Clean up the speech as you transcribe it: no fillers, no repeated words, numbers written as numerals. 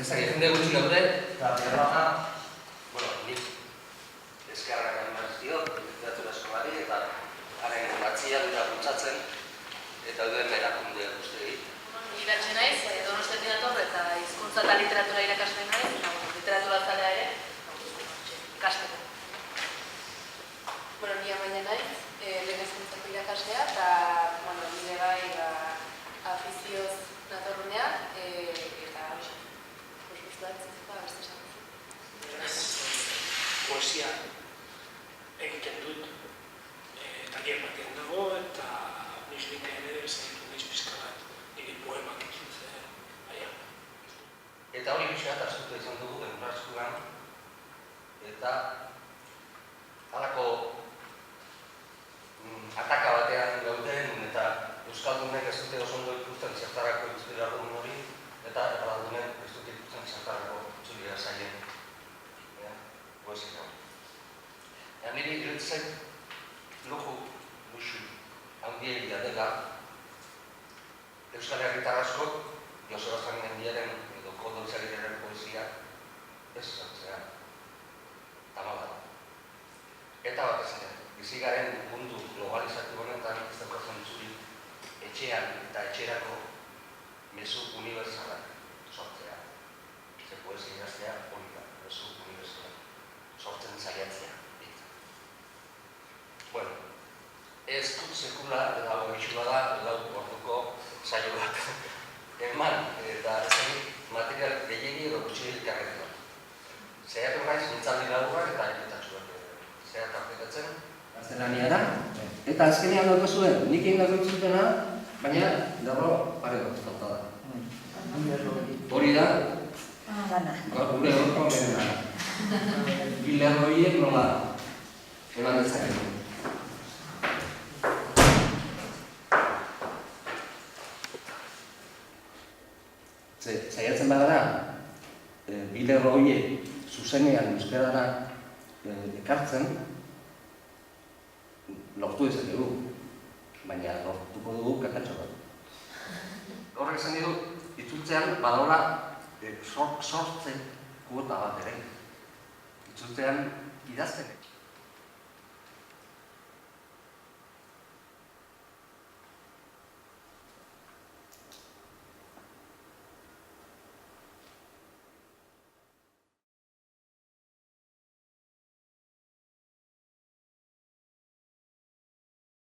jende gutxi gaude, eta bigarrana, nik eskerrak animazio, literatura eskolari, eta haren batzia dira bultzatzen, eta duen erakunde guzti. Ni Iratxe naiz, Donostiatik dator, eta hizkuntza eta literatura irakasle naiz, eta literatura zalea ere, ikasteko. Ni Amaia naiz, lehen hezkuntzako irakaslea, eta nire bai afizioz natorrunea, eta beste esan. Poesia egiten dut, taller batean dago, eta niznik ere zaitu niz pizka bat nire poemak itzultzen aia. Eta hori pixkat astutu izan dugu enpraskuan, eta halako ataka batean gauden, eta Euskaldunek ez dute oso ondo ikusten zertarako itzulera dugun hori, eta Eraldunek ez dute ikusten zertarako itzulera zaien poesia. Niri iruditzen luxu handiegia dela Euskal Herritar askok Joseba San Mendiaren edo Koldo Izagirreren poesia ez zartzea tamala. Eta batez ere, bizi garen mundu globalizatu honetan ez dago zentzuri etxean eta etxerako mezu unibertsalak sortzea. Ze poesia idaztea hori da, mezu unibertsalak sortzen saiatzea. Ez dut sekula, eta hau egitxua da, orduko saio bat eman, eta ez egin material gehiagi edo gutxi elkarretu. Zehatu gaiz, nintzaldi laburrak eta egitatxuak zehatu aplikatzen. Gaztelania da, eta azkenean dut zuen, nik egin dago itzutena, baina dago pare dut zauta da. Hori da, gure horko gena. Bilerroiek nola eman dezakegu. Zaiatzen badara, bilerro horiek zuzenean euskarara ekartzen, lortu dezakegu, baina lortuko dugu kakatxo bat. Horrek esan ditu, itzultzean badaula sortzen kuota bat ere. Itzultzean idazten.